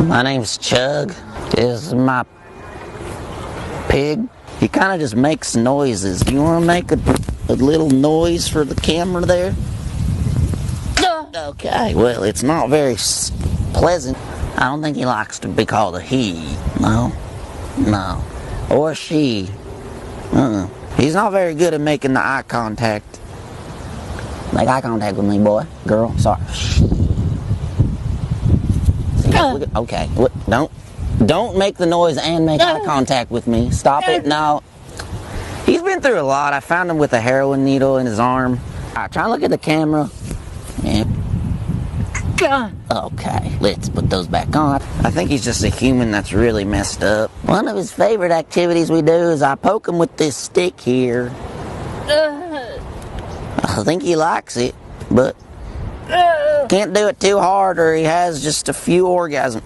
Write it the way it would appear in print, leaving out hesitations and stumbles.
My name's Chug. This is my pig. He kind of just makes noises. You want to make a little noise for the camera there? Okay, well, it's not very pleasant. I don't think he likes to be called a he. No. Or she. He's not very good at making the eye contact. Make eye contact with me, boy. Girl, sorry. Okay, don't make the noise and make eye contact with me. Stop it. No. He's been through a lot. I found him with a heroin needle in his arm. All right, try and look at the camera. Okay, let's put those back on. I think he's just a human that's really messed up. One of his favorite activities we do is I poke him with this stick here. I think he likes it, but can't do it too hard or he has just a few orgasms.